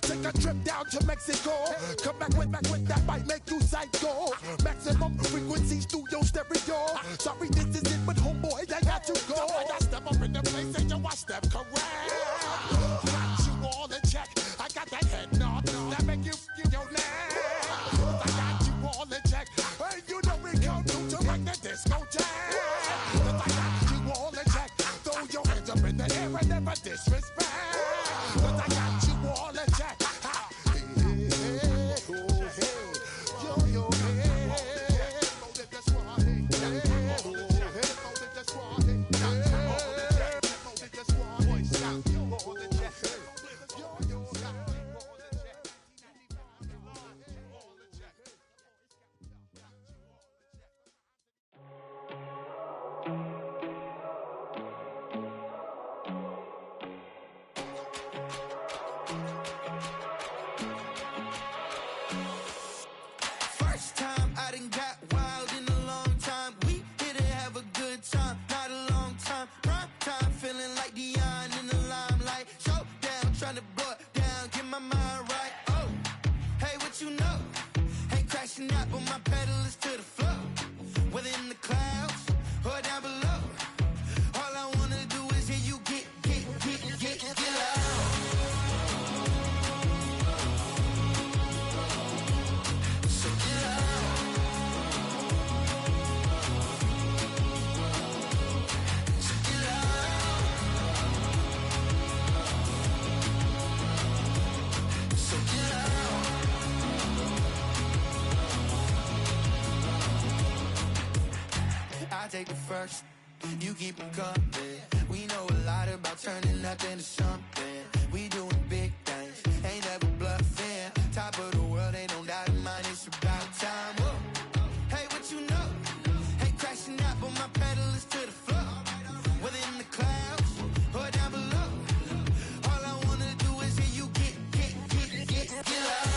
Take a trip down to Mexico. Come back with that might make you psycho. Maximum frequencies through your stereo. Sorry, this is it, but homeboy, I got to go. I step up in the place and yo, I step correct. Got you all in check. I got that head nod that make you get your neck. I got you all in check. Hey, you know we come through to rock the disco jam. I got you all in check. Throw your hands up in the air and never disrespect. I got you all in check. Hey, hey, oh, hey, yo, yo, hey. I take the first, you keep them coming. We know a lot about turning nothing to something. We doing big things, ain't never bluffing. Top of the world, ain't no doubt in mine, it's about time. Whoa. Hey, what you know? Ain't crashing out, but my pedal is to the floor. Whether in the clouds or down below, all I wanna do is hear you get loud.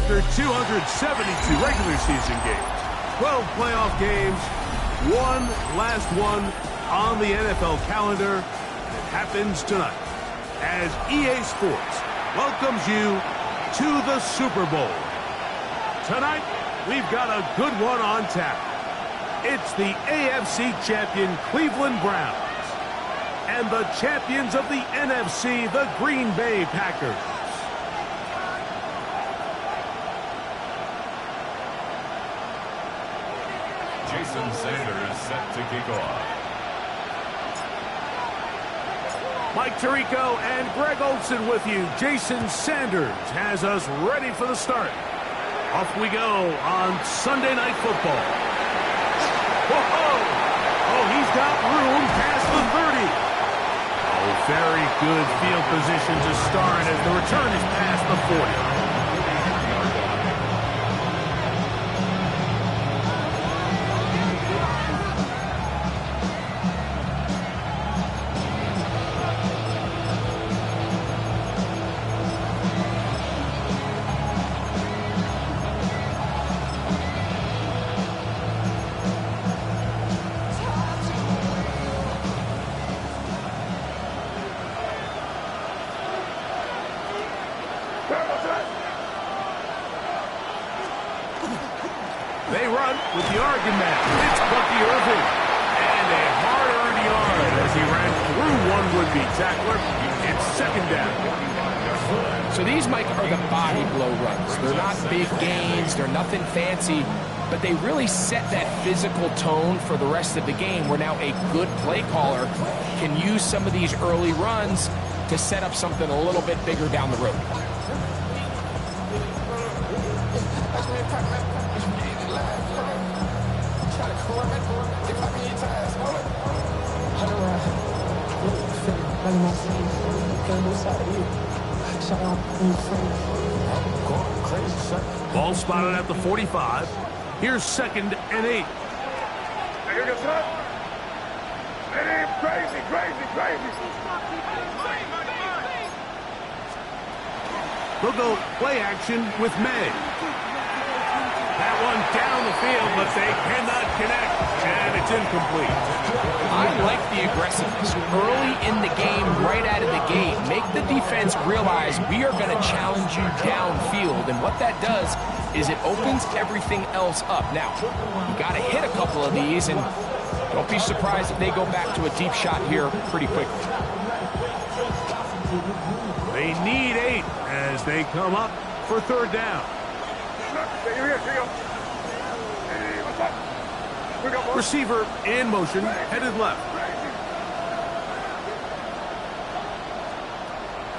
After 272 regular season games, 12 playoff games, one last one on the NFL calendar, and it happens tonight as EA Sports welcomes you to the Super Bowl. Tonight, we've got a good one on tap. It's the AFC champion Cleveland Browns and the champions of the NFC, the Green Bay Packers. Jason Sanders set to kick off. Mike Tirico and Greg Olsen with you. Jason Sanders has us ready for the start. Off we go on Sunday Night Football. Whoa! Oh, he's got room past the 30. Oh, very good field position to start as the return is past the 40. They run with the Oregon man. It's Bucky Irving. And a hard-earned yard as he ran through one would-be tackler. It's second down. So these, Mike, are the body blow runs. They're not big gains. They're nothing fancy. But they really set that physical tone for the rest of the game where now a good play caller can use some of these early runs to set up something a little bit bigger down the road. Ball spotted at the 45. Here's 2nd and 8. They'll go play action with May. That one down the field, but they cannot connect, and it's incomplete. I like the aggressiveness early in the game, right out of the gate. Make the defense realize we are going to challenge you downfield, and what that does is it opens everything else up. Now, you got to hit a couple of these, and don't be surprised if they go back to a deep shot here pretty quickly. They need 8 as they come up for 3rd down. Receiver in motion, headed left.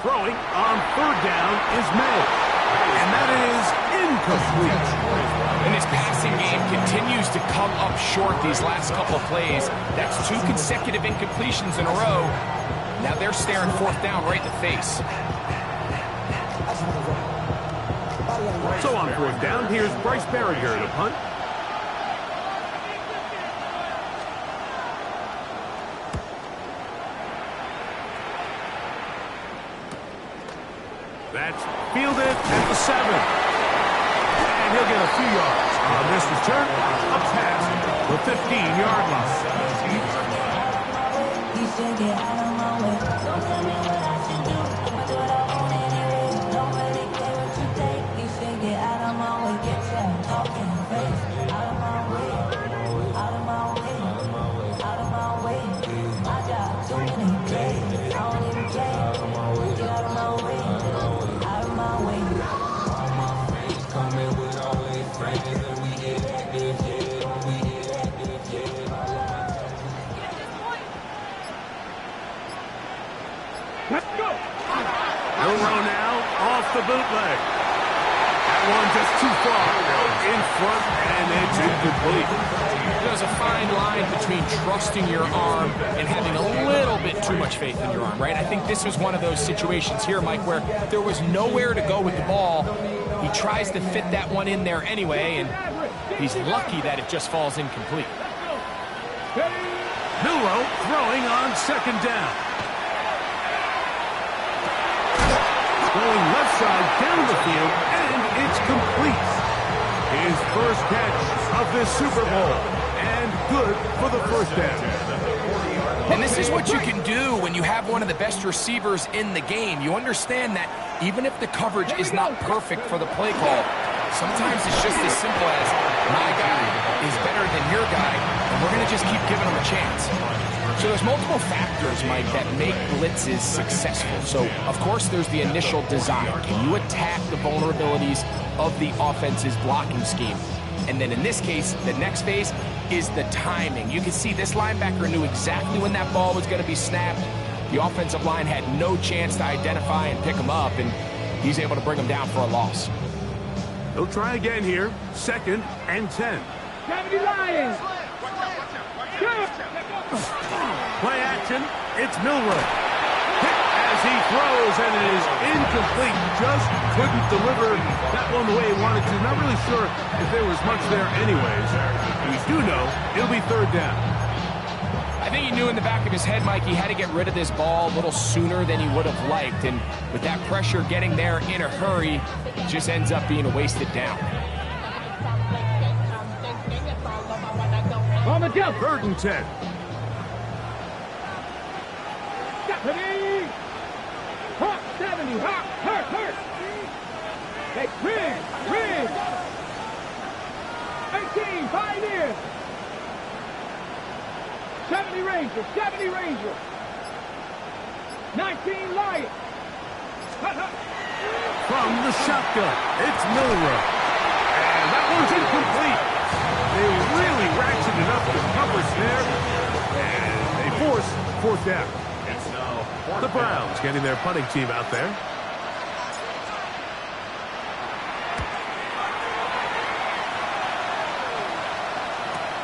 Throwing on 3rd down is May. And that is incomplete. And his passing game continues to come up short these last couple of plays. That's 2 consecutive incompletions in a row. Now they're staring 4th down right in the face. So on 4th down, here's Bryce Berringer to punt. That's fielded at the 7. And he'll get a few yards on this return, up past the 15-yard line. Milroe now off the bootleg. That one just too far. In front, and it's incomplete. There's a fine line between trusting your arm and having a little bit too much faith in your arm, right? I think this was one of those situations here, Mike, where there was nowhere to go with the ball. He tries to fit that one in there anyway, and he's lucky that it just falls incomplete. Milroe throwing on 2nd down. Going left side down the field, and it's complete. His first catch of this Super Bowl, and good for the first down. And this is what you can do when you have one of the best receivers in the game. You understand that even if the coverage is not perfect for the play call, sometimes it's just as simple as my guy is better than your guy, and we're going to just keep giving him a chance. So there's multiple factors, Mike, that make blitzes successful. So, of course, there's the initial design. Can you attack the vulnerabilities of the offense's blocking scheme? And then in this case, the next phase is the timing. You can see this linebacker knew exactly when that ball was going to be snapped. The offensive line had no chance to identify and pick him up, and he's able to bring him down for a loss. They'll try again here. 2nd and 10. 70 Lions! Play action. It's Milroe. Hit as he throws, and it is incomplete. Just couldn't deliver that one the way he wanted to. Not really sure if there was much there anyways. We do know it'll be 3rd down. I think he knew in the back of his head, Mike, he had to get rid of this ball a little sooner than he would have liked. And with that pressure getting there in a hurry, it just ends up being a wasted down. On the jump! 3rd and 10. Hot 70, hot, hurt. Hey, ring. 18, Pioneers. 70 Ranger. 19 Lions. From the shotgun, it's Milroe. And that one's incomplete. They really ratcheted up the coverage there. And they force 4th down. The Browns getting their punting team out there.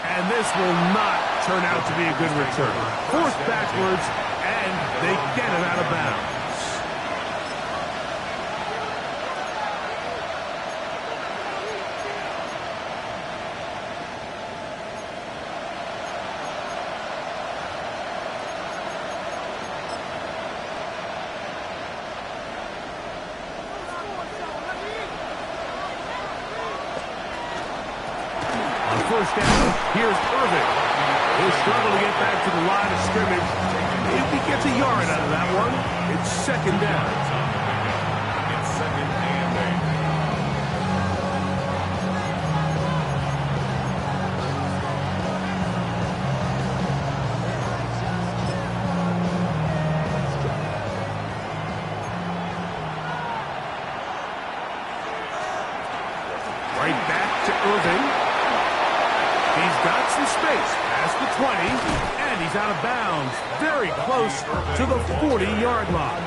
And this will not turn out to be a good return. Forced backwards, and they get it out of bounds. First down, here's Irvin. He'll struggle to get back to the line of scrimmage. If he gets a yard out of that one, it's 2nd down. It's 2nd and 8. Right back to Irvin. He's got some space past the 20, and he's out of bounds, very close to the 40-yard line.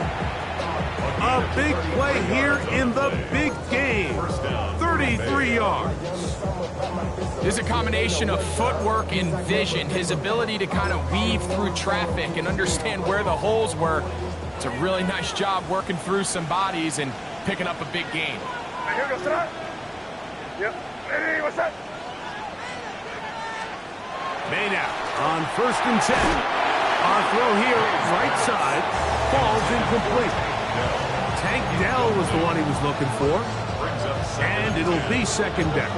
A big play here in the big game, 33 yards. This is a combination of footwork and vision, his ability to kind of weave through traffic and understand where the holes were. It's a really nice job working through some bodies and picking up a big gain. Here goes that. Yep. Hey, what's that? Maynard on 1st and 10. Our throw here, right side, falls incomplete. Tank Dell was the one he was looking for. And it'll be 2nd down.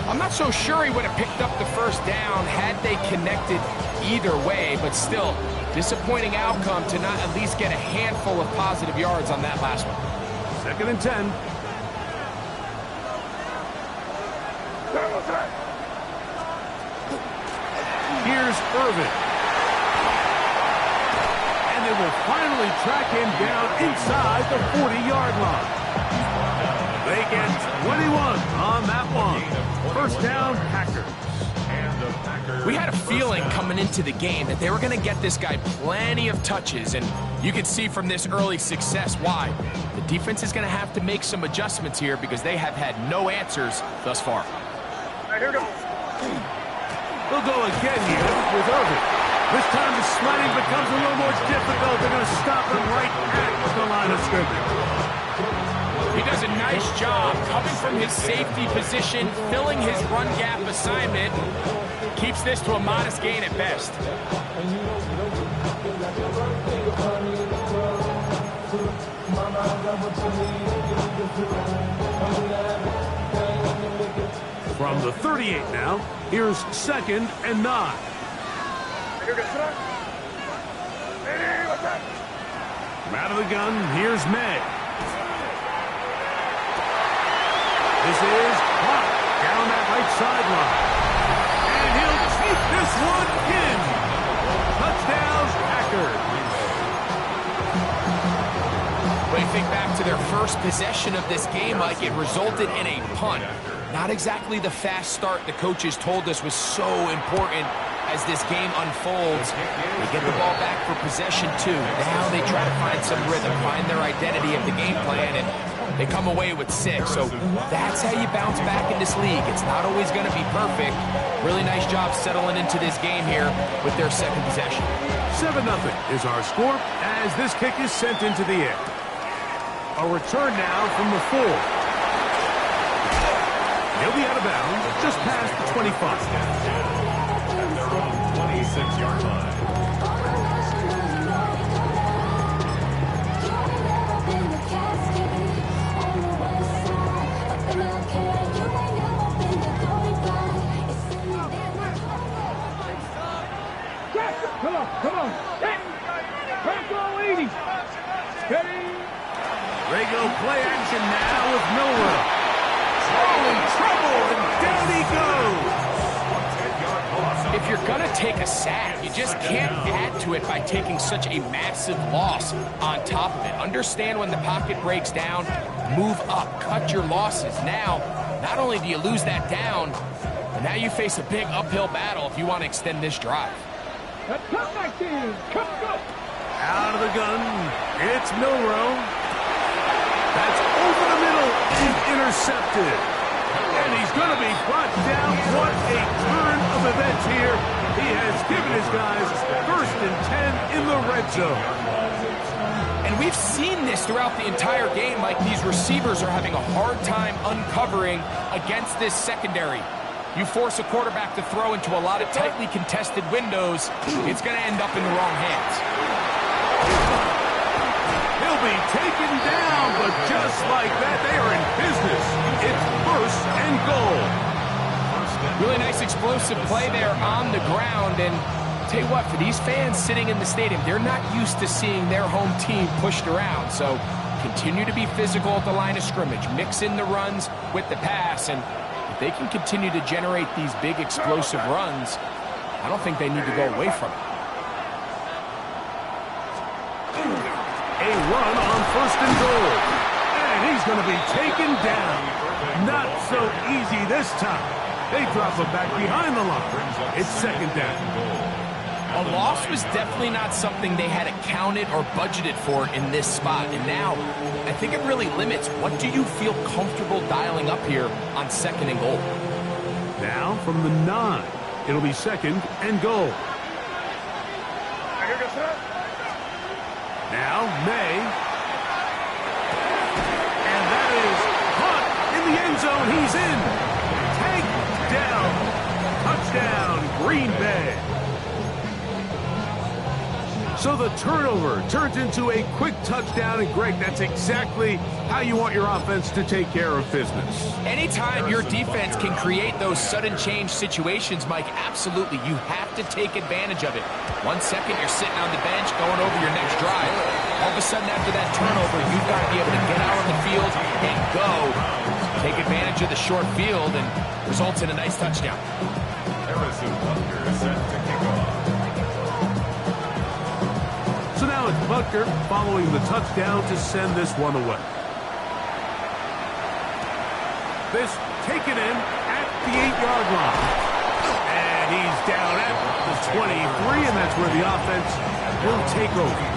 I'm not so sure he would have picked up the first down had they connected either way, but still, disappointing outcome to not at least get a handful of positive yards on that last one. 2nd and 10. Here's Irvin. And they will finally track him down inside the 40-yard line. They get 21 on that one. 1st down, Packers. We had a feeling coming into the game that they were going to get this guy plenty of touches, and you can see from this early success why. The defense is going to have to make some adjustments here because they have had no answers thus far. Here we go. They'll go again here with Irvin. This time the sliding becomes a little more difficult. They're going to stop him right at the line of scrimmage. He does a nice job coming from his safety position, filling his run gap assignment. Keeps this to a modest gain at best. From the 38 now, here's 2nd and 9. From out of the gun, here's May. This is Hot down that right sideline. And he'll take this one in. Touchdown, Packers. When you think back to their first possession of this game, Mike, it resulted in a punt. Not exactly the fast start the coaches told us was so important as this game unfolds. They get the ball back for possession 2. Now they try to find some rhythm, find their identity of the game plan, and they come away with 6. So that's how you bounce back in this league. It's not always going to be perfect. Really nice job settling into this game here with their 2nd possession. 7-0 is our score as this kick is sent into the air. A return now from the 4. He'll be out of bounds just past the 25. At their own 26-yard line. Come on. Back all 80. Steady. Rego play action now with Milroe. Oh, in trouble, and down he goes. If you're going to take a sack, you just can't add to it by taking such a massive loss on top of it. Understand when the pocket breaks down, move up, cut your losses. Now, not only do you lose that down, but now you face a big uphill battle if you want to extend this drive. Out of the gun, it's Milroe. That's over the middle and intercepted. And he's going to be brought down. What a turn of events here. He has given his guys 1st and 10 in the red zone. And we've seen this throughout the entire game. Like, these receivers are having a hard time uncovering against this secondary. You force a quarterback to throw into a lot of tightly contested windows, it's going to end up in the wrong hands. He'll be taken down, but just like that, they are in business. It's 1st and goal. Really nice explosive play there on the ground. And tell you what, for these fans sitting in the stadium, they're not used to seeing their home team pushed around. So continue to be physical at the line of scrimmage. Mix in the runs with the pass, and they can continue to generate these big explosive runs. I don't think they need to go away from it. A run on 1st and goal. And he's going to be taken down. Not so easy this time. They drop him back behind the line. It's 2nd down. A loss was definitely not something they had accounted or budgeted for in this spot. And now, I think it really limits what do you feel comfortable dialing up here on 2nd and goal. Now from the 9, it'll be 2nd and goal. Now May. And that is caught in the end zone. He's in. Tagged down. Touchdown, Green Bay. So the turnover turns into a quick touchdown, and Greg, that's exactly how you want your offense to take care of business. Anytime your defense can create those sudden change situations, Mike, absolutely, you have to take advantage of it. 1 second, you're sitting on the bench, going over your next drive. All of a sudden, after that turnover, you've got to be able to get out on the field and go. Take advantage of the short field, and results in a nice touchdown. Harrison Butker is set to kick off. So now it's Butker following the touchdown to send this one away. This taken in at the 8-yard line. And he's down at the 23, and that's where the offense will take over.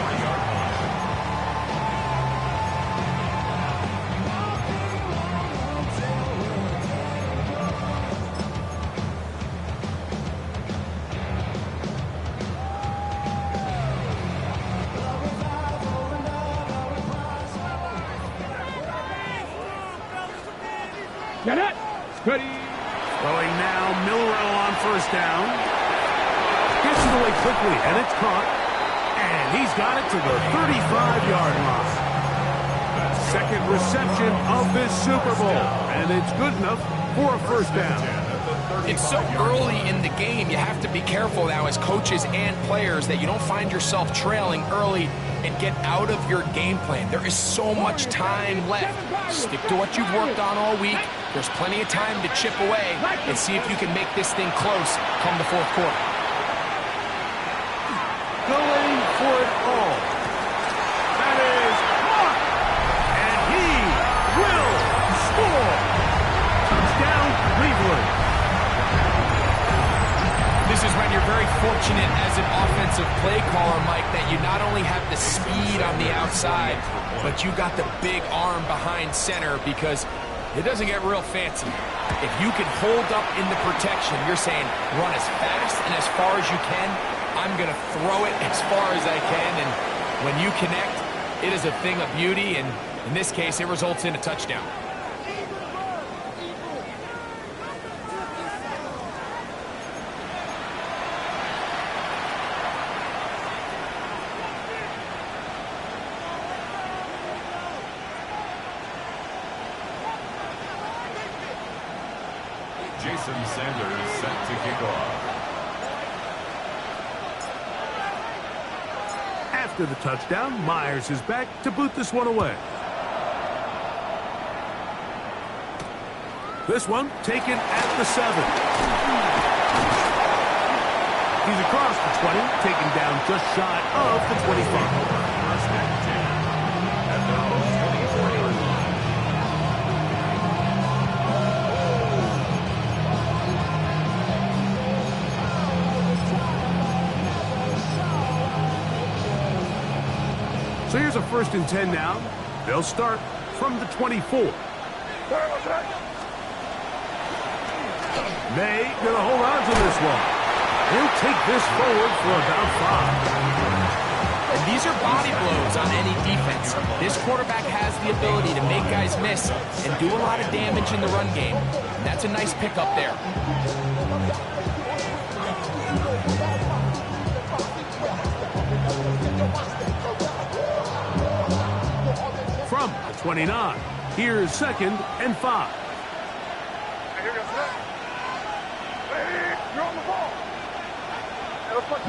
Get it. Ready. Throwing now, Milroe on 1st down. Gets it away quickly, and it's caught. And he's got it to the 35-yard line. second reception of this Super Bowl, and it's good enough for a first down. It's so early in the game, you have to be careful now as coaches and players that you don't find yourself trailing early and get out of your game plan. There is so much time left. Stick to what you've worked on all week. There's plenty of time to chip away and see if you can make this thing close come the fourth quarter. Going for it all. That is caught. And he will score. Touchdown, Cleveland. This is when you're very fortunate as an offensive play caller, Mike, that you not only have the speed on the outside, but you got the big arm behind center, because it doesn't get real fancy. If you can hold up in the protection, you're saying run as fast and as far as you can. I'm going to throw it as far as I can, and when you connect, it is a thing of beauty, and in this case, it results in a touchdown. Jason Sanders set to kick off. After the touchdown, Myers is back to boot this one away. This one taken at the 7. He's across the 20, taken down just shy of the 25. First and 10 at the 24-yard line. So here's a 1st and 10 now. They'll start from the 24. May gonna hold on to this one. He'll take this forward for about 5. And these are body blows on any defense. This quarterback has the ability to make guys miss and do a lot of damage in the run game. And that's a nice pickup there. From the 29, here's 2nd and 5.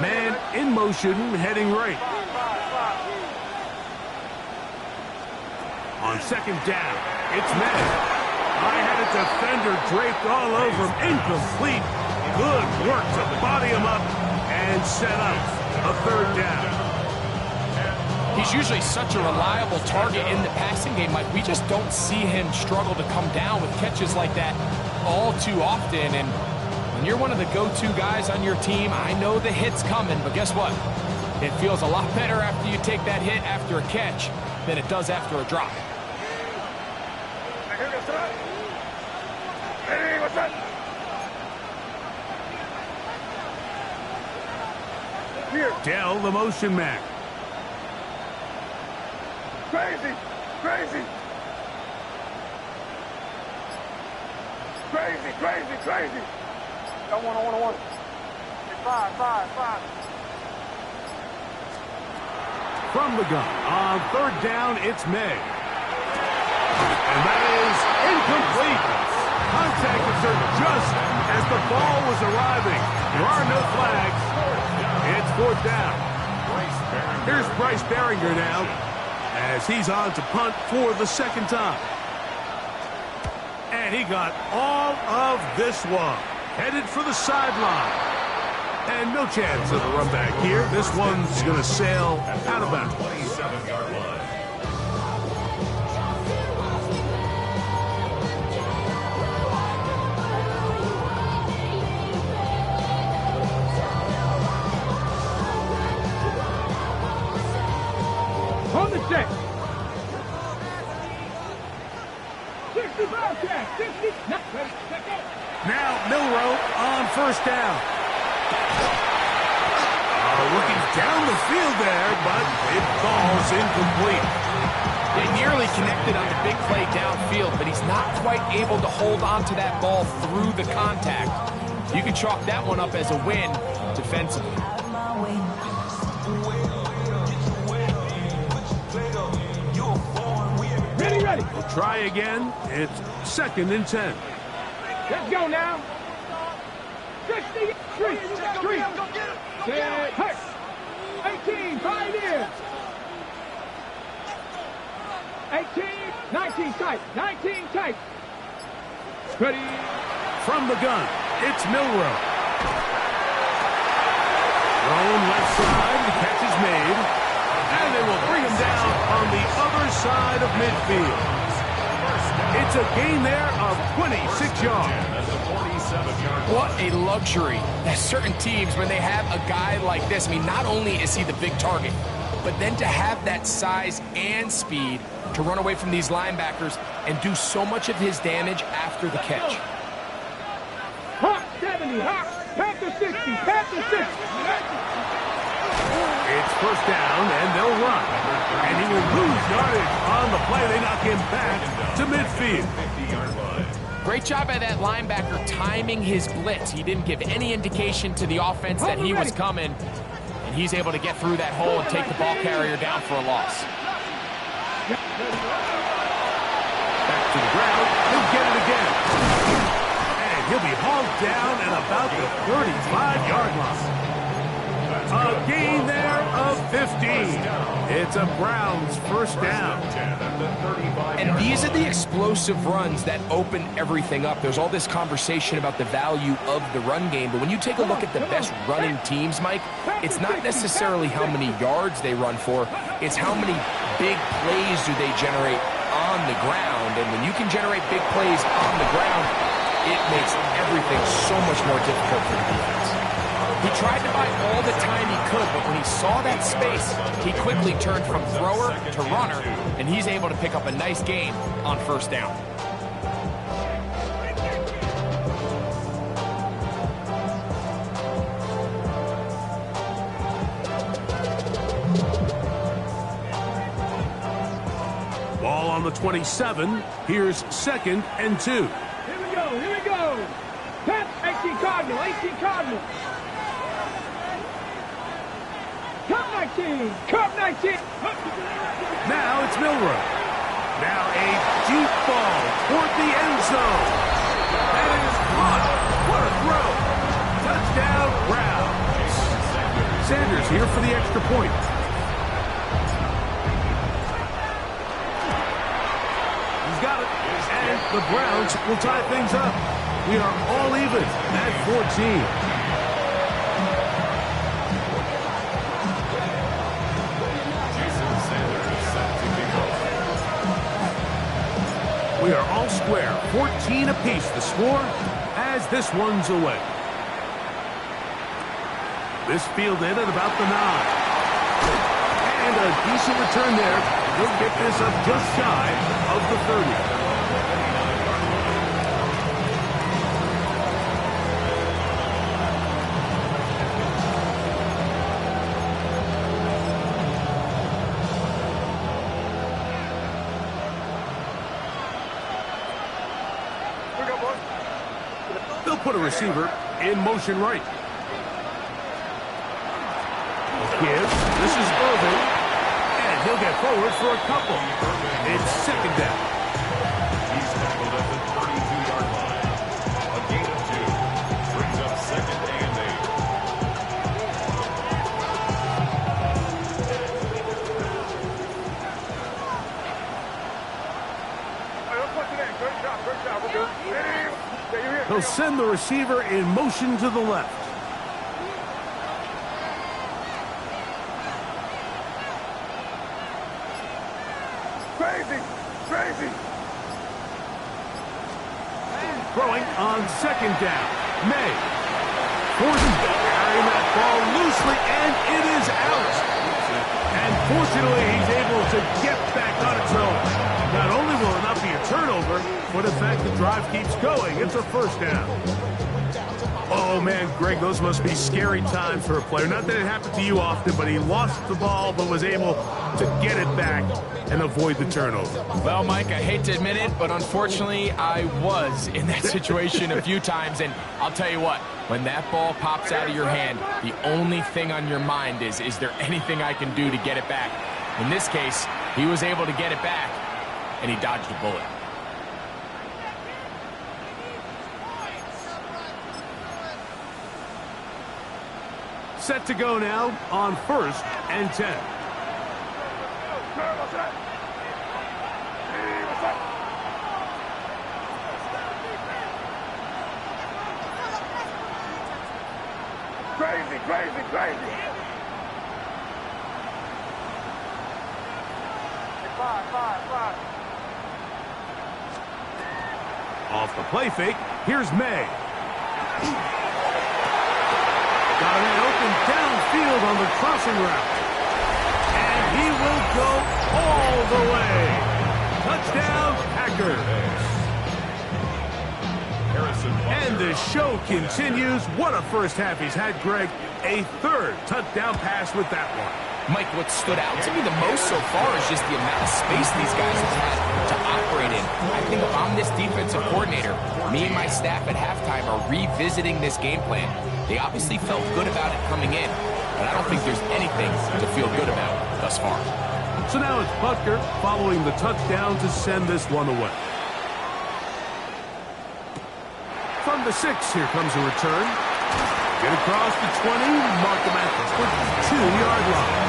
Man in motion, heading right. On 2nd down, it's May. I had a defender draped all over him. Incomplete. Good work to body him up and set up a 3rd down. He's usually such a reliable target in the passing game, Mike. We just don't see him struggle to come down with catches like that all too often. And when you're one of the go-to guys on your team, I know the hit's coming, but guess what? It feels a lot better after you take that hit after a catch than it does after a drop. Dell, the motion man. Crazy! Crazy! Crazy, crazy, crazy! I want. 5. From the gun, on 3rd down, it's May. And that is incomplete. Contact occurred just as the ball was arriving. There are no flags. It's 4th down. Here's Bryce Baringer now, as he's on to punt for the 2nd time. And he got all of this one. Headed for the sideline. And no chance of a run back here. This one's going to sail out of bounds. 27-yard line. On the check. 65 check. 60. Now Milroe on 1st down. Looking down the field there, but it falls incomplete. They nearly connected on the big play downfield, but he's not quite able to hold on to that ball through the contact. You can chalk that one up as a win defensively. Ready, try again. It's 2nd and 10. Let's go now. 60, street, 18, 5 in. 18, 19 tight, 19 tight. Ready. From the gun, it's Milroe. Thrown left side, the catch is made. And they will bring him down on the other side of midfield. It's a gain there of 26 yards. What a luxury. There's certain teams, when they have a guy like this, I mean, not only is he the big target, but then to have that size and speed to run away from these linebackers and do so much of his damage after the catch. Hawk 70, Hawk, Panther 60, Panther 60. It's 1st down, and they'll run. And he will lose yardage on the play. They knock him back to midfield. Great job by that linebacker timing his blitz. He didn't give any indication to the offense that he was coming. And he's able to get through that hole and take the ball carrier down for a loss. Back to the ground. He'll get it again. And he'll be hauled down at about the 35-yard line. A gain there of 15. It's a Browns 1st down. And these are the explosive runs that open everything up. There's all this conversation about the value of the run game, but when you take a look at the best running teams, Mike, it's not necessarily how many yards they run for, it's how many big plays do they generate on the ground. And when you can generate big plays on the ground, it makes everything so much more difficult for the defense. He tried to buy all the time he could, but when he saw that space, he quickly turned from thrower to runner, and he's able to pick up a nice gain on 1st down. Ball on the 27. Here's 2nd and 2. Here we go, here we go. 18 Cardinal, 18 Cardinal. Cup 19, Cup 19. Now it's Milroe. Now a deep ball toward the end zone. That is caught. What a throw. Touchdown, Browns. Sanders here for the extra point. He's got it. And the Browns will tie things up. We are all even at 14. We are all square, 14 apiece the score as this one's away. This fielded at about the 9. And a decent return there. He'll get this up just shy of the 30. They'll put a receiver in motion right. Gibbs, this is Irvin, and he'll get forward for a couple. It's 2nd down. He's tackled at the 32-yard line. A gain of 2 brings up 2nd and 8. He'll send the receiver in motion to the left. Crazy. Throwing on 2nd down. May. Forces carrying that ball loosely, and it is out. And fortunately, he's able to get back on its own. Not only will it not be a turnover, but in fact, the drive keeps going. It's a 1st down. Oh, man, Greg, those must be scary times for a player. Not that it happened to you often, but he lost the ball but was able to get it back and avoid the turnover. Well, Mike, I hate to admit it, but unfortunately, I was in that situation a few times. And I'll tell you what, when that ball pops out of your hand, the only thing on your mind is there anything I can do to get it back? In this case, he was able to get it back. and he dodged a bullet. Set to go now on 1st and 10. Crazy, crazy, crazy. Five. Off the play fake, here's May. Got a man open downfield on the crossing route. And he will go all the way. Touchdown, Packers. And the show continues. What a first half he's had, Greg. A 3rd touchdown pass with that one. Mike, what stood out to me the most so far is just the amount of space these guys have had to operate in. I think if I'm this defensive coordinator, me and my staff at halftime are revisiting this game plan. They obviously felt good about it coming in, but I don't think there's anything to feel good about thus far. So now it's Butker following the touchdown to send this one away. From the 6, here comes a return. Get across the 20, mark him at the 2-yard line.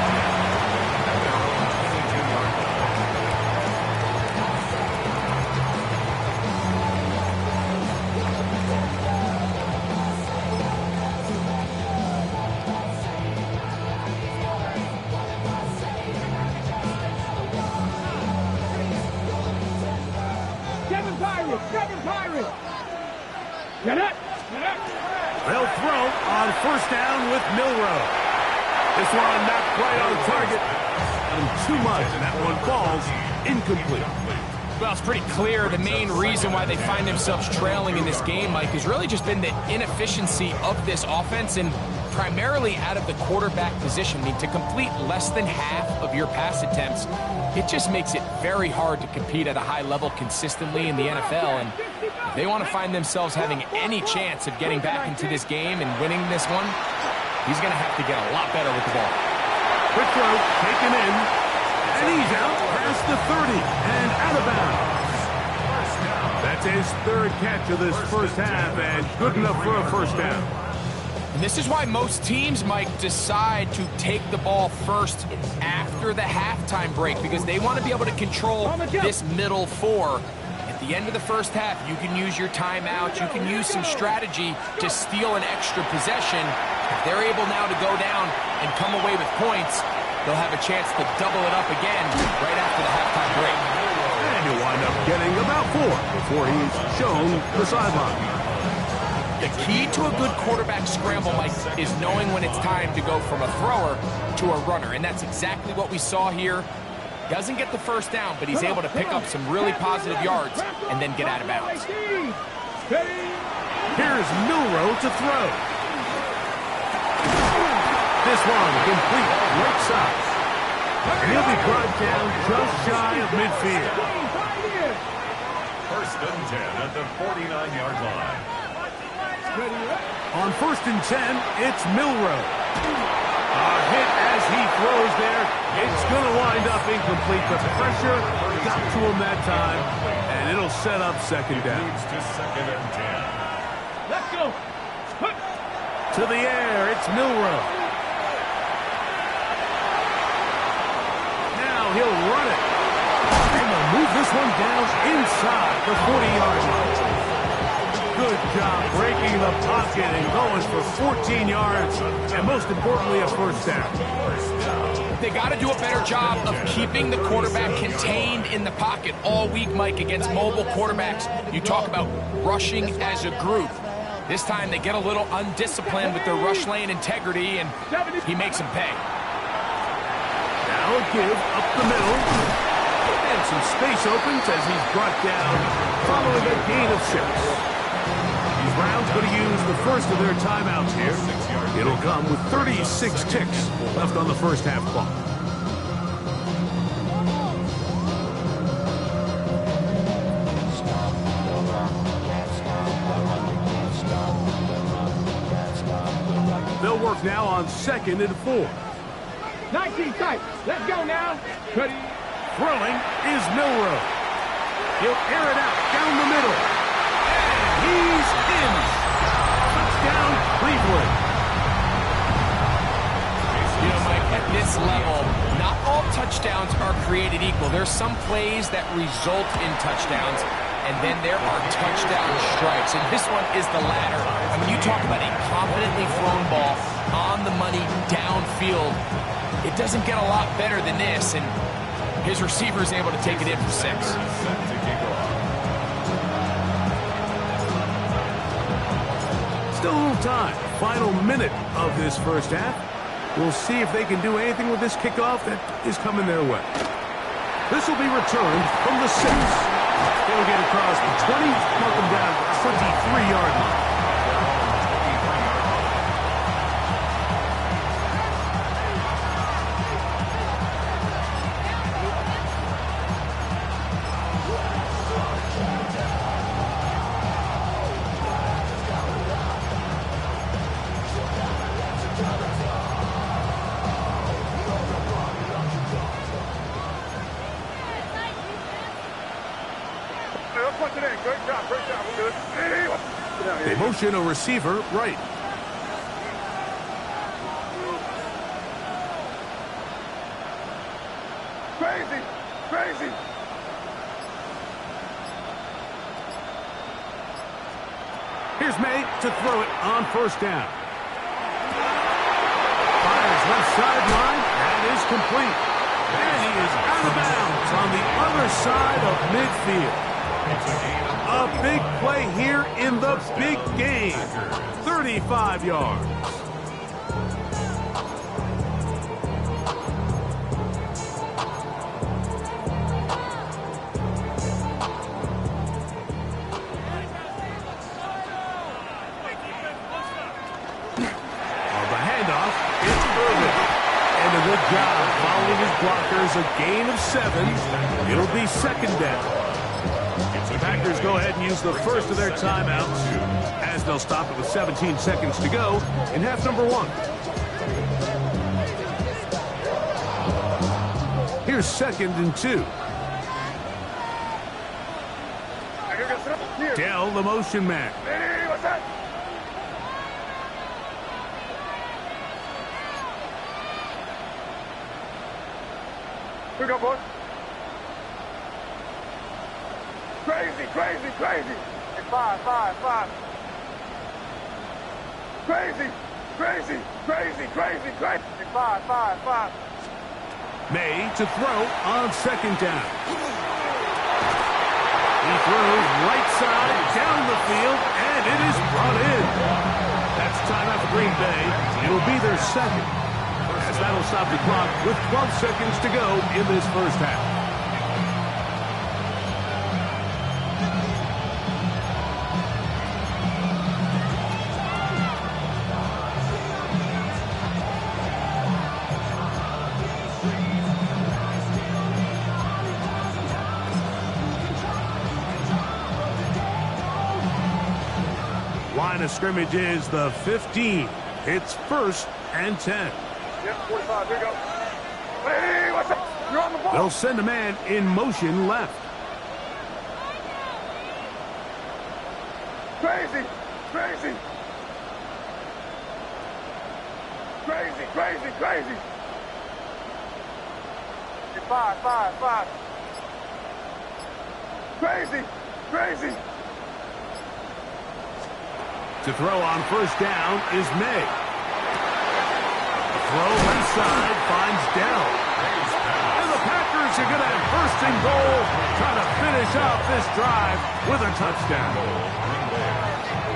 Kevin Pirates. Get up. They'll throw on 1st down with Milroe. This one not quite on target. And too much, and that one falls incomplete. Well, it's pretty clear the main reason why they find themselves trailing in this game, Mike, has really just been the inefficiency of this offense and primarily out of the quarterback position. I mean, to complete less than half of your pass attempts, it just makes it very hard to compete at a high level consistently in the NFL. And if they want to find themselves having any chance of getting back into this game and winning this one, he's going to have to get a lot better with the ball. Quick throw, taken in, and he's out past the 30 and out of bounds. That's his 3rd catch of this first half, and good enough for a 1st down. And this is why most teams, Mike, decide to take the ball first after the halftime break, because they want to be able to control this middle 4. At the end of the first half, you can use your timeout, you can use some strategy to steal an extra possession. If they're able now to go down and come away with points, they'll have a chance to double it up again right after the halftime break. And he'll wind up getting about 4 before he's shown the sideline. The key to a good quarterback scramble, Mike, is knowing when it's time to go from a thrower to a runner. And that's exactly what we saw here. Doesn't get the 1st down, but he's able to pick up some really positive yards and then get out of bounds. Here's Milroe to throw. This one complete, right side. And he'll be brought down just shy of midfield. 1st and 10 at the 49-yard line. On 1st and 10, it's Milroe. A hit as he throws there. It's going to wind up incomplete. The pressure got to him that time, and it'll set up 2nd down. To 2nd and 10. Let's go. To the air, it's Milroe. Now he'll run it. And they'll move this one down inside the 40-yard line. Good job breaking the pocket and going for 14 yards, and most importantly, a 1st down. They got to do a better job of keeping the quarterback contained in the pocket all week, Mike, against mobile quarterbacks. You talk about rushing as a group. This time they get a little undisciplined with their rush lane integrity, and he makes them pay. Now a give up the middle, and some space opens as he's brought down following a gain of 6. These Browns going to use the first of their timeouts here. It'll come with 36 ticks left on the first half clock. They'll work now on 2nd and 4. 19 tight. Let's go now. Throwing is Milroe. He'll air it out down the middle. And he's in. Touchdown, Cleveland. You know, Mike, at this level, not all touchdowns are created equal. There's some plays that result in touchdowns, and then there are touchdown strikes. And this one is the latter. I mean, you talk about a confidently thrown ball on the money downfield. It doesn't get a lot better than this, and his receiver is able to take it in for 6. Still a little time. Final minute of this first half. We'll see if they can do anything with this kickoff that is coming their way. This will be returned from the 6. They'll get across the 20, mark them down at the 23-yard line. They motion a receiver right. Crazy. Here's May to throw it on first down. Fires left sideline. That is complete. And he is out of bounds on the other side of midfield. A big play here in the big game. 35 yards. The handoff, it's Irvin. And a good job following his blockers. A gain of 7. It'll be second down. The Packers go ahead and use the first of their timeouts as they'll stop it with 17 seconds to go in half number 1. Here's 2nd and 2. Dell, the motion man. Hey, what's that? Here we go, boys. Crazy. Hey, 5. Crazy. Hey, 5. May to throw on second down. He throws right side down the field, and it is brought in. That's timeout for Green Bay. It'll be their second, as that'll stop the clock with 12 seconds to go in this first half. Line of scrimmage is the 15. It's 1st and 10. Yep, 45. Here we go. Hey, what's up? You're on the ball. They'll send a man in motion left. Crazy. Hey, 5. Crazy. To throw on first down is May. The throw left side finds Dell. And the Packers are going to have 1st and goal, trying to finish off this drive with a touchdown.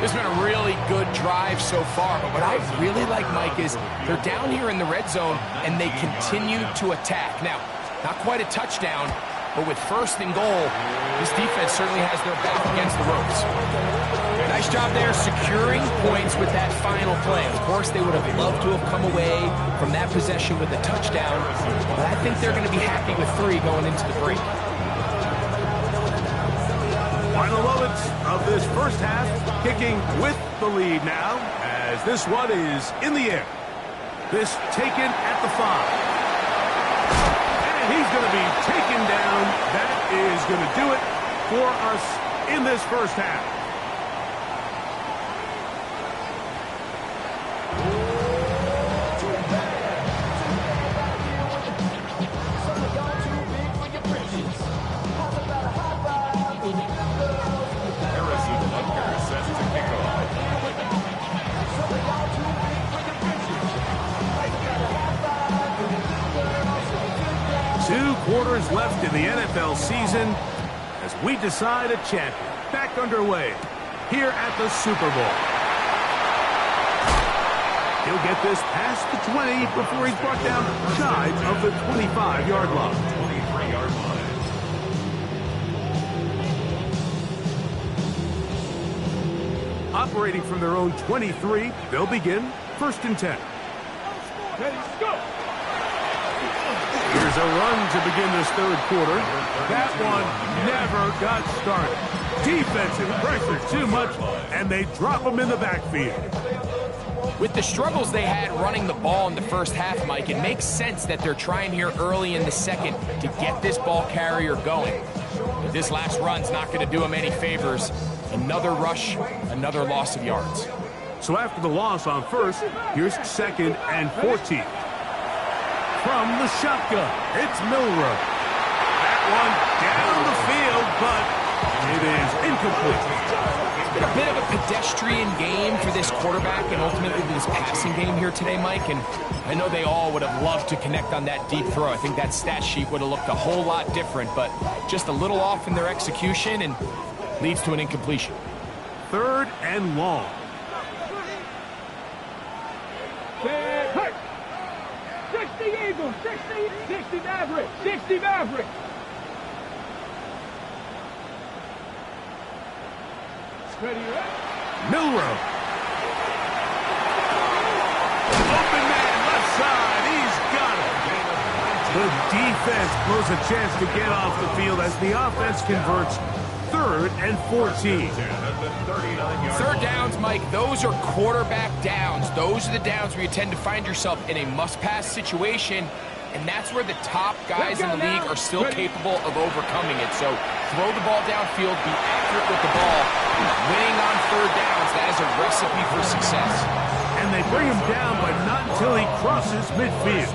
This has been a really good drive so far, but what I really like, Mike, is they're down here in the red zone, and they continue to attack. Now, not quite a touchdown, but with 1st and goal, this defense certainly has their back against the ropes. Nice job there securing points with that final play. Of course, they would have loved to have come away from that possession with a touchdown, but I think they're going to be happy with 3 going into the break. Final moments of this first half, kicking with the lead now, as this one is in the air. This taken at the 5. And he's going to be taken down. That is going to do it for us in this first half. Harrison Butker sets to kick off. 2 quarters left in the NFL season as we decide a champion. Back underway here at the Super Bowl. He'll get this past the 20 before he's brought down shy of the 25-yard line. 23-yard line. Operating from their own 23, they'll begin 1st and 10. Ready, go. Here's a run to begin this 3rd quarter. That one never got started. Defensive pressure too much, and they drop him in the backfield. With the struggles they had running the ball in the first half, Mike, it makes sense that they're trying here early in the second to get this ball carrier going. But this last run's not going to do him any favors. Another rush, another loss of yards. So after the loss on 1st, here's 2nd and 14. From the shotgun, it's Milroe. That one down the field, but it is incomplete. It's been a bit of a pedestrian game for this quarterback and ultimately this passing game here today, Mike. And I know they all would have loved to connect on that deep throw. I think that stat sheet would have looked a whole lot different, but just a little off in their execution and leads to an incompletion. 3rd and long. Hey. 60 Eagles, 60 Maverick, 60 Maverick. Ready, Milroe. Open man, left side. He's got it. The defense blows a chance to get off the field as the offense converts 3rd and 14. 3rd downs, Mike, those are quarterback downs. Those are the downs where you tend to find yourself in a must-pass situation, and that's where the top guys in the league are still capable of overcoming it. So throw the ball downfield, be accurate with the ball. Winning on 3rd downs, that is a recipe for success. And they bring him down, but not until he crosses midfield.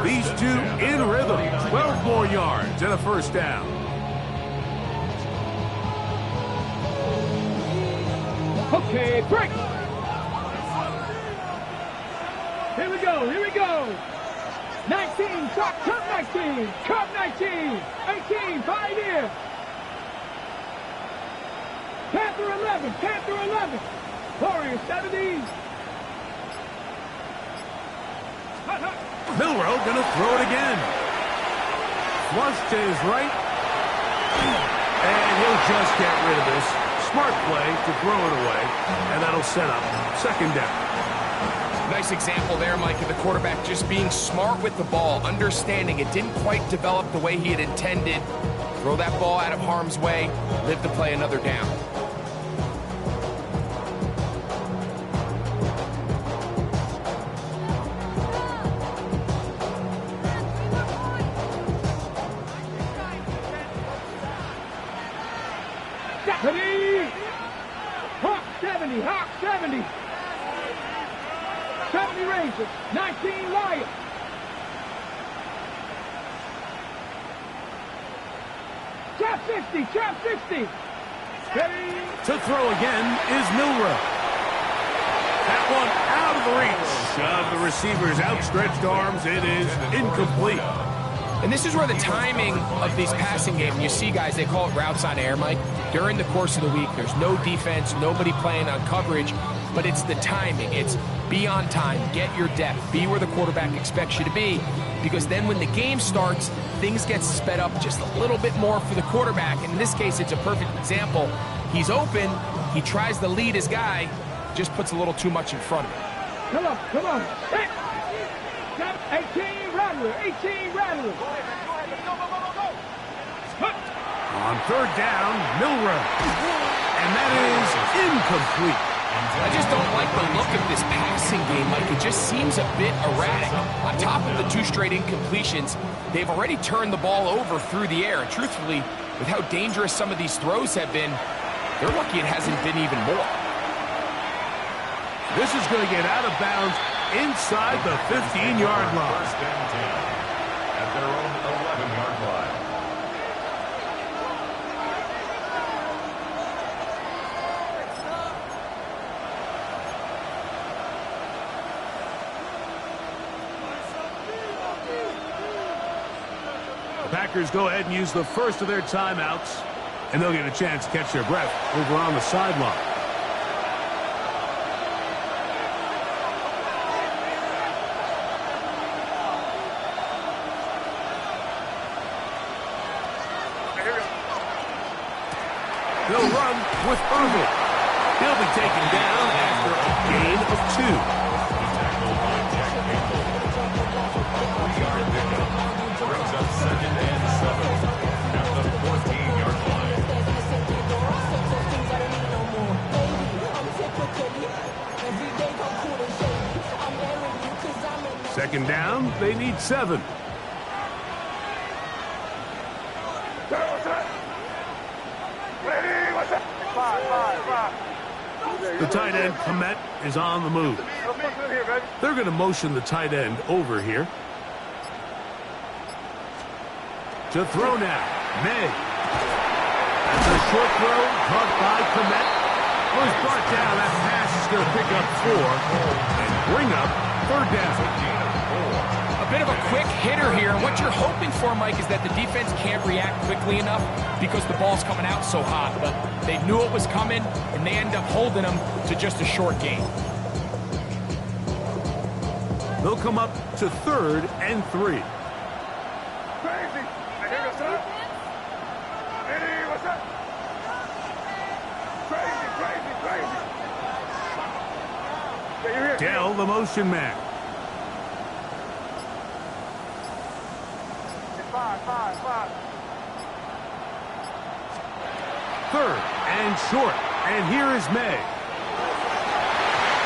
These two in rhythm. 12 more yards and a 1st down. Okay, break. Here we go, here we go. 19, cut 19, cut 19, 18, 5 in. Panther 11, Panther 11. Warriors 70s. Milroe gonna throw it again. Flush to his right. And he'll just get rid of this. Smart play to throw it away. And that'll set up 2nd down. Nice example there, Mike, of the quarterback just being smart with the ball, understanding it didn't quite develop the way he had intended. Throw that ball out of harm's way, live to play another down. Ready? Hawk 70, Hawk 70. 70 Rangers, 19 Lions. Trap 60, trap 60. Ready? To throw again is Milroe. That one out of the reach of the receiver's outstretched arms. It is incomplete. And this is where the timing of these passing games, you see guys, they call it routes on air, Mike. During the course of the week, there's no defense, nobody playing on coverage, but it's the timing. It's be on time, get your depth, be where the quarterback expects you to be, because then when the game starts, things get sped up just a little bit more for the quarterback. And in this case, it's a perfect example. He's open, he tries to lead his guy, just puts a little too much in front of him. Come on, come on. Hey. 18 Rattler, 18 Rattler. On 3rd down, Milroe. And that is incomplete. I just don't like the look of this passing game, Mike. It just seems a bit erratic. On top of the 2 straight incompletions, they've already turned the ball over through the air. And truthfully, with how dangerous some of these throws have been, they're lucky it hasn't been even more. This is going to get out of bounds inside the 15-yard line. First and 10 at their own 11-yard line. The Packers go ahead and use the first of their timeouts, and they'll get a chance to catch their breath over on the sideline. They'll run with Irvin. He'll be taken down after a gain of 2. Tackled by Jack Campbell. 3-yard pickup. Brings up 2nd and 7 at the 14-yard line. Second down, they need 7. The tight end, Komet, is on the move. They're going to motion the tight end over here. To throw now, May. That's a short throw, caught by Komet. Was brought down. That pass is going to pick up 4 and bring up 3rd down. A bit of a quick hitter here, and what you're hoping for, Mike, is that the defense can't react quickly enough because the ball's coming out so hot. But they knew it was coming, and they end up holding them to just a short gain. They'll come up to 3rd and 3. Crazy. Hey, what's up? Hey, what's up? Crazy, crazy, crazy. Yeah, you're here. Dell, the motion man. Five. 3rd and short. And here is May.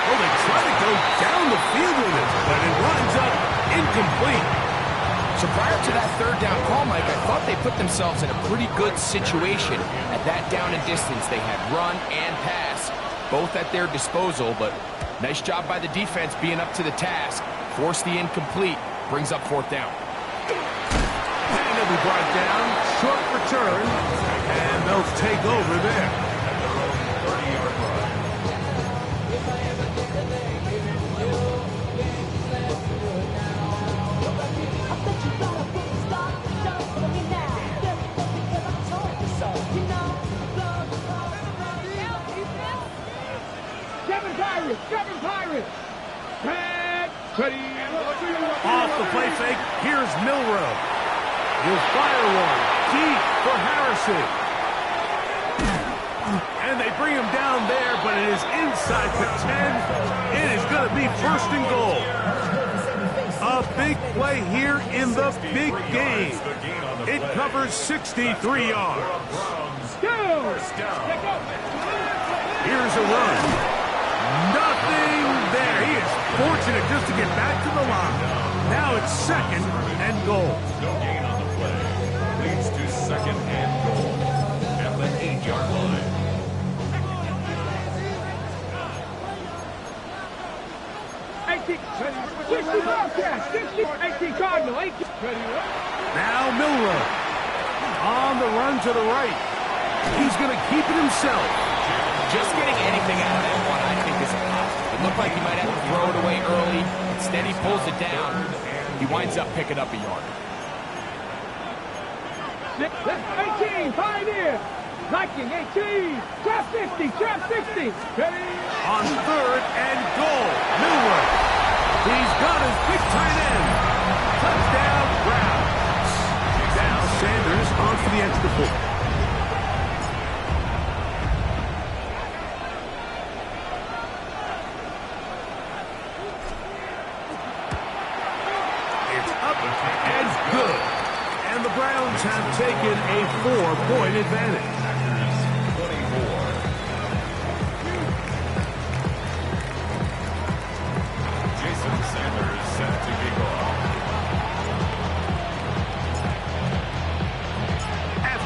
Well, they try to go down the field with it, but it winds up incomplete. So prior to that 3rd down call, Mike, I thought they put themselves in a pretty good situation. At that down and distance, they had run and pass, both at their disposal, but nice job by the defense being up to the task. Force the incomplete, brings up 4th down. And they'll be brought down, short return, and they'll take over there. At their own 30-yard line. Kevin Pirates. Ready. Off the play fake, here's Milrow. He'll fire one, deep for Harrison. And they bring him down there, but it is inside the 10. It is going to be 1st and goal. A big play here in the big game. It covers 63 yards. Here's a run. Nothing there. He is fortunate just to get back to the line. Now it's 2nd and goal. No gain on the play. Leads to 2nd and goal at the 8-yard line. 18 Cardinal. 18. Now Milrow on the run to the right. He's going to keep it himself. Just getting anything out of that one, I think, is a positive. It looked like he might have to throw it away early. Instead, he pulls it down. He winds up picking up a yard. 18, Pioneer. Viking, 18. Trap 50, trap 60. Ready. On 3rd and goal, Milrow. He's got his big tight end. Touchdown, Browns. Now Sanders on for the extra point. It's up and good. And the Browns have taken a 4-point advantage.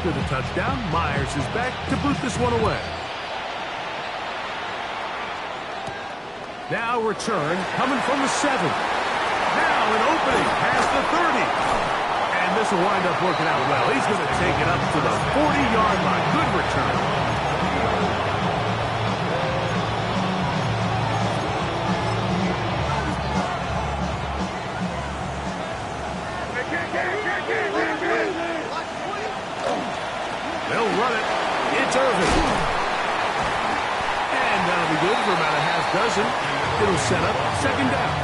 After the touchdown, Myers is back to boot this one away. Now return coming from the 7. Now an opening past the 30. And this will wind up working out well. He's going to take it up to the 40-yard line. Good return. They'll run it. It's Irvin. And that'll be good for about a half dozen. It'll set up second down.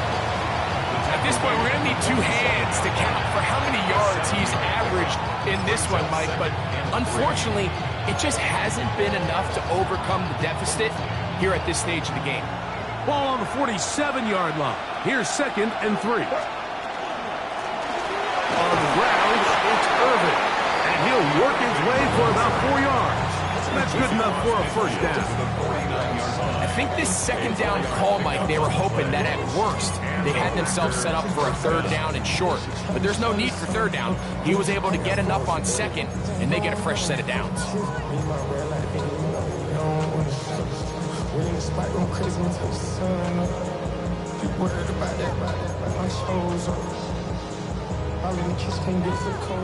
At this point, we're going to need two hands to count for how many yards he's averaged in this one, Mike. But unfortunately, it just hasn't been enough to overcome the deficit here at this stage of the game. Ball on the 47-yard line. Here's 2nd and 3. On the ground, it's Irvin. And he'll work his way for about 4 yards. That's good enough for a first down. I think this second down call, Mike, they were hoping that at worst they had themselves set up for a 3rd down and short. But there's no need for 3rd down. He was able to get enough on 2nd, and they get a fresh set of downs.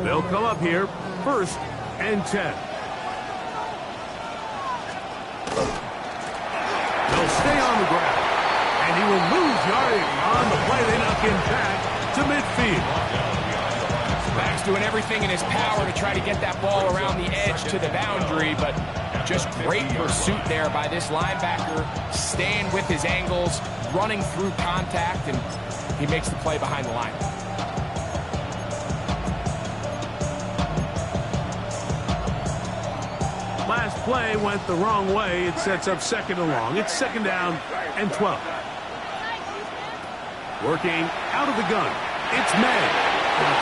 They'll come up here, 1st and 10. They'll stay on the ground, and he will lose yardage on the play. They knock him back to midfield. Max doing everything in his power to try to get that ball around the edge to the boundary, but just great pursuit there by this linebacker, staying with his angles, running through contact, and he makes the play behind the line. Last play went the wrong way. It sets up 2nd and long. It's 2nd down and 12. Working out of the gun. It's May.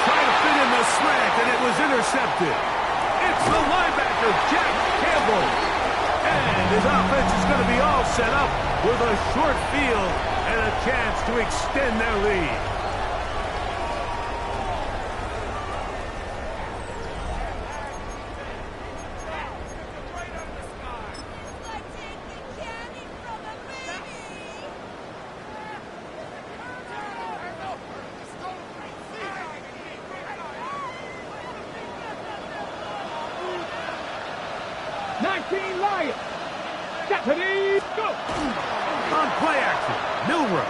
Trying to fit in the slant, and it was intercepted. It's the linebacker, Jack Campbell. And his offense is going to be all set up with a short field and a chance to extend their lead. Lions. Deputy, go. On play action, Milrow.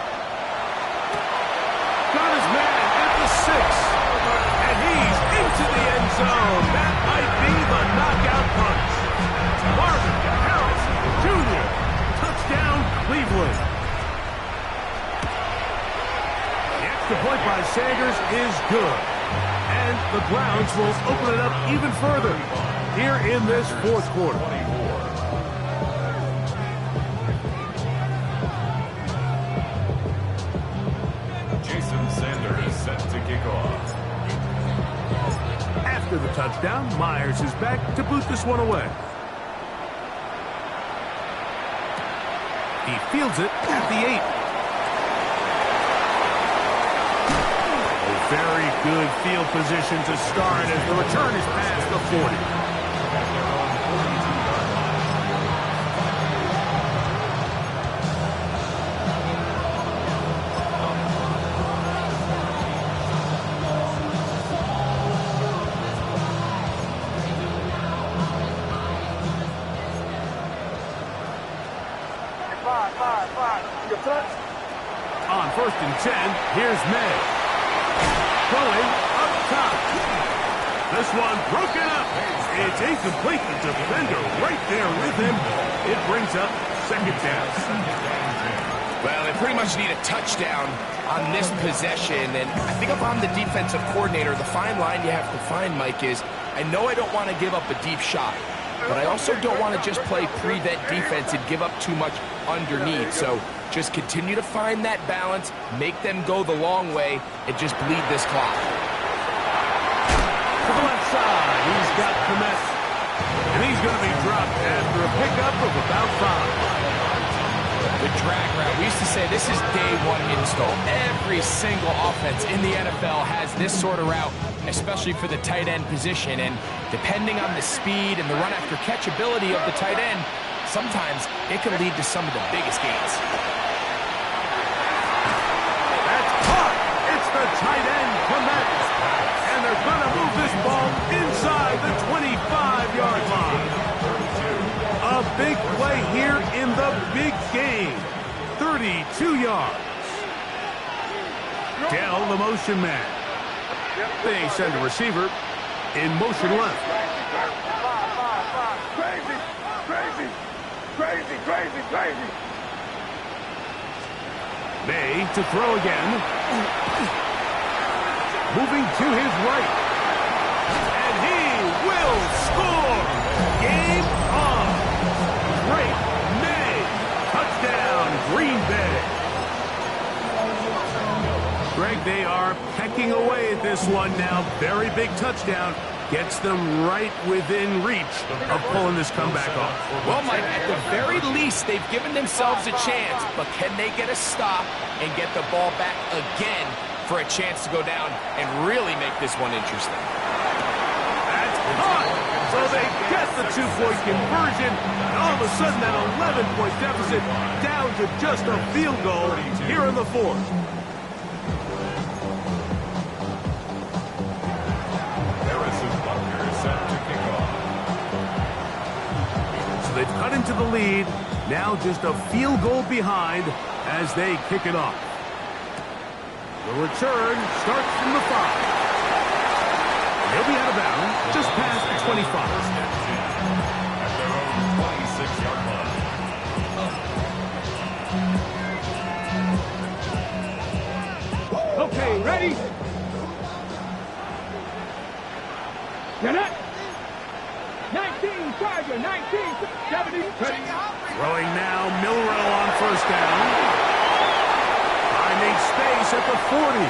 Got his man at the 6. And he's into the end zone. That might be the knockout punch. Marvin Harrison Jr. Touchdown, Cleveland. The extra point by Sanders is good. And the Browns will open it up even further here in this 4th quarter. Jason Sanders set to kick off. After the touchdown, Myers is back to boot this one away. He fields it at the 8. A very good field position to start as the return is past the 40. On 1st and 10, here's May. Going up top. This one broken up. It's incomplete. The defender right there with him. It brings up 2nd down. Well, they pretty much need a touchdown on this possession. And I think if I'm the defensive coordinator, the fine line you have to find, Mike, is I know I don't want to give up a deep shot, but I also don't want to just play prevent defense and give up too much underneath. So just continue to find that balance, make them go the long way, and just bleed this clock. To the left side, he's got Kmet. And he's going to be dropped after a pickup of about 5. The drag route. We used to say this is day 1 install. Every single offense in the NFL has this sort of route especially for the tight end position. And depending on the speed and the run-after-catch ability of the tight end, sometimes it can lead to some of the biggest gains. That's caught. It's the tight end commit. And they're going to move this ball inside the 25-yard line. A big play here in the big game. 32 yards. Dell, the motion man. They send a receiver in motion left. Crazy, crazy, crazy, crazy, crazy. May to throw again. Moving to his right. And he will score. Game on. Drake May. Touchdown, Green Bay. Greg, they are pecking away at this one now. Very big touchdown. Gets them right within reach of pulling this comeback off. Well, Mike, at the very least, they've given themselves a chance, but can they get a stop and get the ball back again for a chance to go down and really make this one interesting? That's caught! So they get the two-point conversion, and all of a sudden that 11-point deficit down to just a field goal here in the fourth. They've cut into the lead. Now just a field goal behind as they kick it off. The return starts from the 5. He'll be out of bounds just past the 25. At their own 26-yard line. Okay, ready? Get up. 19, Charger, 19, 70. Throwing now, Milrow on first down. Finding space at the 40.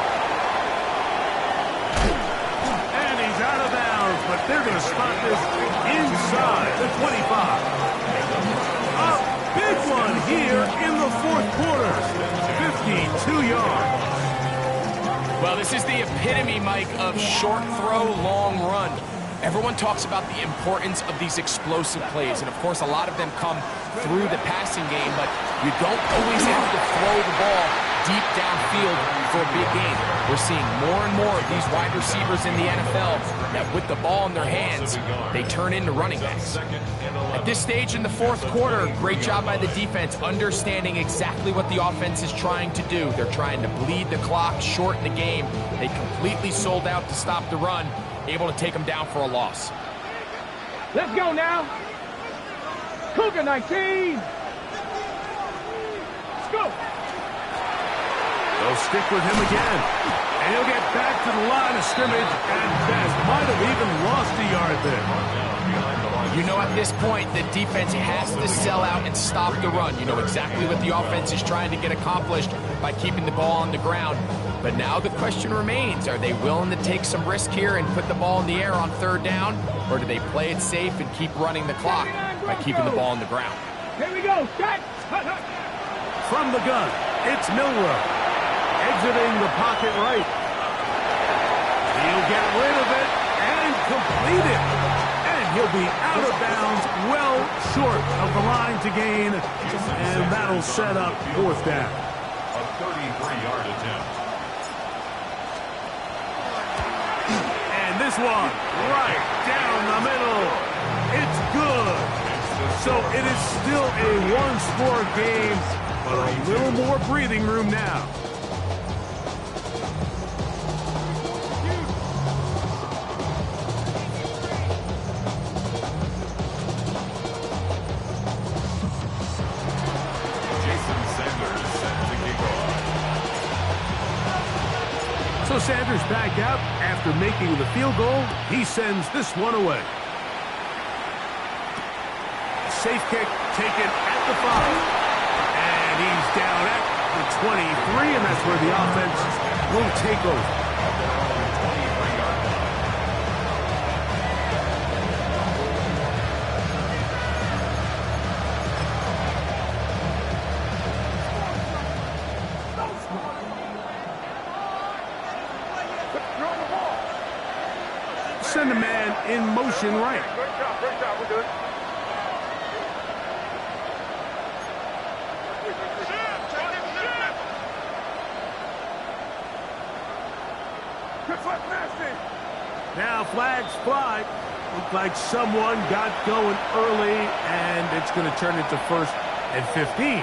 And he's out of bounds, but they're going to spot this inside the 25. A big one here in the fourth quarter. 52 yards. Well, this is the epitome, Mike, of short throw, long run. Everyone talks about the importance of these explosive plays, and of course a lot of them come through the passing game, but you don't always have to throw the ball deep downfield for a big game. We're seeing more and more of these wide receivers in the NFL that with the ball in their hands, they turn into running backs. At this stage in the fourth quarter, great job by the defense understanding exactly what the offense is trying to do. They're trying to bleed the clock, shorten the game. They completely sold out to stop the run, able to take them down for a loss. Let's go now. Cougar 19. Let's go. They'll stick with him again. And he'll get back to the line of scrimmage and best. Might have even lost a yard there. You know, at this point, the defense has to sell out and stop the run. You know exactly what the offense is trying to get accomplished by keeping the ball on the ground. But now the question remains, are they willing to take some risk here and put the ball in the air on third down? Or do they play it safe and keep running the clock by keeping the ball on the ground? Here we go. Start. From the gun, it's Milrow. Exiting the pocket right. He'll get rid of it and complete it. And he'll be out of bounds, well short of the line to gain. And that'll set up fourth down. A 33-yard attempt. And this one, right down the middle. It's good. So it is still a one-score game, but a little more breathing room now. So Sanders back out after making the field goal. He sends this one away. Safe kick taken at the 5. And he's down at the 23, and that's where the offense will take over. send a man in motion right. Great job, we're good. Now flags fly. Looked like someone got going early, and it's going to turn into 1st and 15.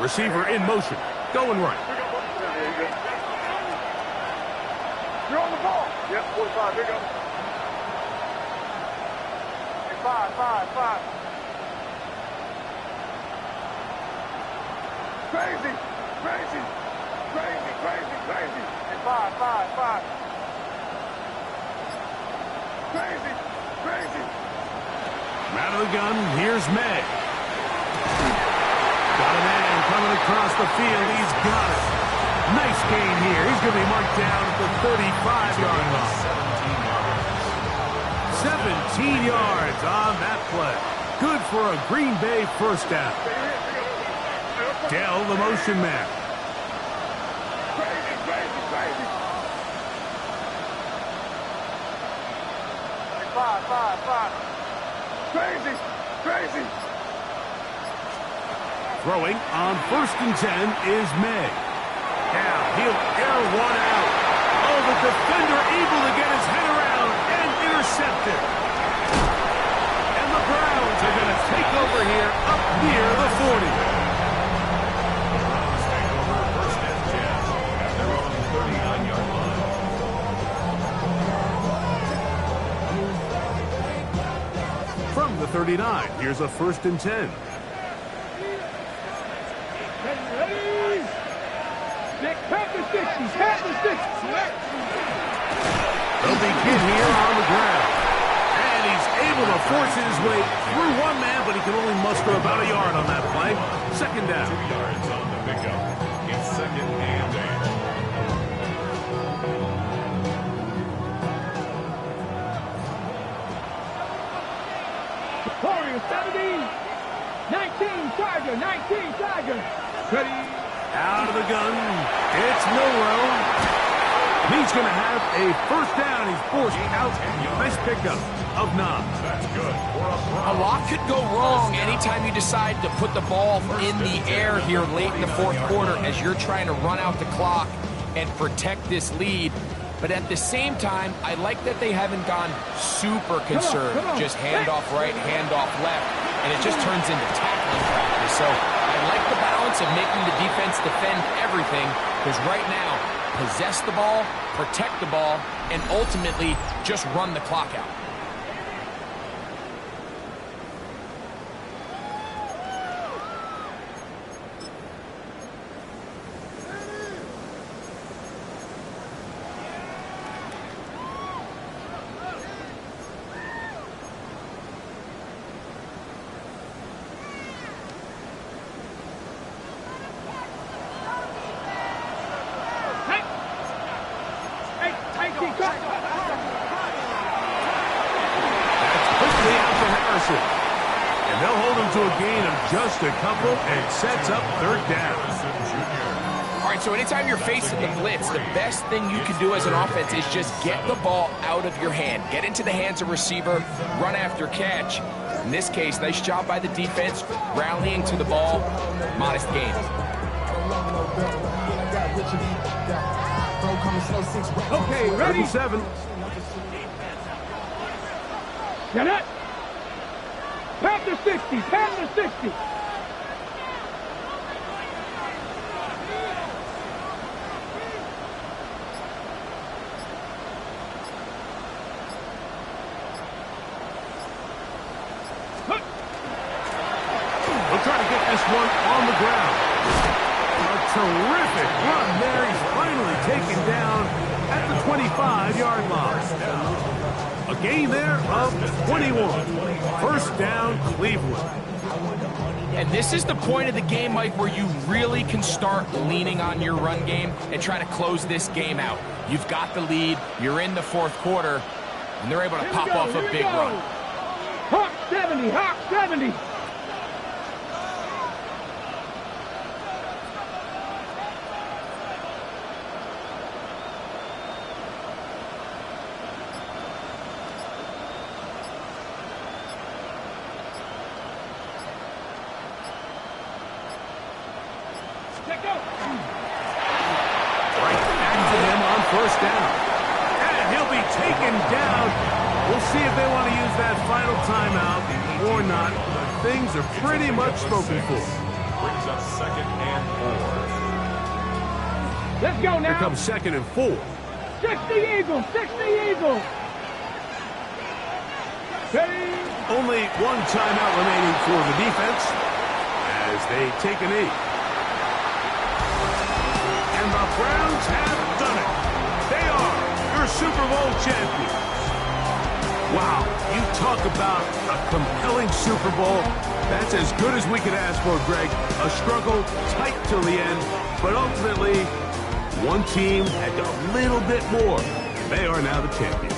Receiver in motion, going right. You're on the ball. Yep, 45, here you go. 5. Crazy. And 5. Crazy. Out of the gun, here's May. Got a man coming across the field. He's got it. Nice gain here. He's going to be marked down at the 35-yard line. 17 yards on that play. Good for a Green Bay first down. Dell, the motion man. Crazy. 5. Crazy. Throwing on 1st and 10 is May. Now he'll air one out. Oh, the defender able to get his head around and intercept it. And the Browns are going to take over here up near the 40. Browns take over 1st and 10 at their own 39-yard line. From the 39, here's a 1st and 10. They'll begin here on the ground. And he's able to force his way through one man, but he can only muster about a yard on that play. 2nd down. 2 yards on the pickup. It's 2nd and 8. Warriors 70. 19 Tiger. Ready. Out of the gun, it's Milroe. He's going to have a 1st down. He's forced out. Nice pickup of 9. That's good. A lot could go wrong anytime you decide to put the ball in the air here late in the 4th quarter as you're trying to run out the clock and protect this lead. But at the same time, I like that they haven't gone super conserved. Just handoff right, handoff left, and it just turns into tackling practice. So I like the balance of making the defense defend everything, because right now, possess the ball, protect the ball, and ultimately just run the clock out. And they'll hold him to a gain of just a couple, and sets up 3rd down. All right, so anytime you're facing the blitz, the best thing you can do as an offense is just get the ball out of your hand. Get into the hands of receiver, run after catch. In this case, nice job by the defense, rallying to the ball. Modest gain. Okay, ready. 37. Get it. Panther 60. They'll try to get this one on the ground. A terrific run there. He's finally taken down at the 25-yard line. A gain there of 21. 1st down, Cleveland. And this is the point of the game, Mike, where you really can start leaning on your run game and try to close this game out. You've got the lead, you're in the 4th quarter, and they're able to pop off a big run. Hawk 70. Right back to him on first down. And he'll be taken down. We'll see if they want to use that final timeout or not. But things are pretty much spoken for. Brings up 2nd and 4. Let's go now. Here comes 2nd and 4. 60 Eagles, 60 Eagles. Only one timeout remaining for the defense as they take a knee. And the Browns have done it. They are your Super Bowl champions. Wow, you talk about a compelling Super Bowl. That's as good as we could ask for, Greg. A struggle tight till the end, but ultimately, one team had a little bit more. They are now the champions.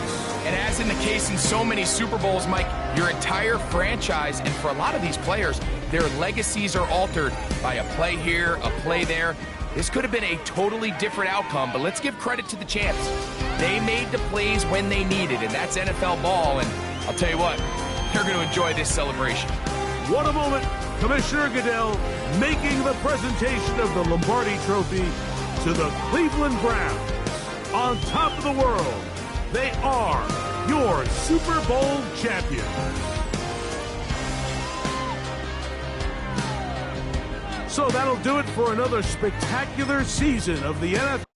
And as in the case in so many Super Bowls, Mike, your entire franchise, and for a lot of these players, their legacies are altered by a play here, a play there. This could have been a totally different outcome, but let's give credit to the champs. They made the plays when they needed, and that's NFL ball, and I'll tell you what, they're going to enjoy this celebration. What a moment. Commissioner Goodell making the presentation of the Lombardi Trophy to the Cleveland Browns. On top of the world, they are your Super Bowl champions. So that'll do it for another spectacular season of the NFL.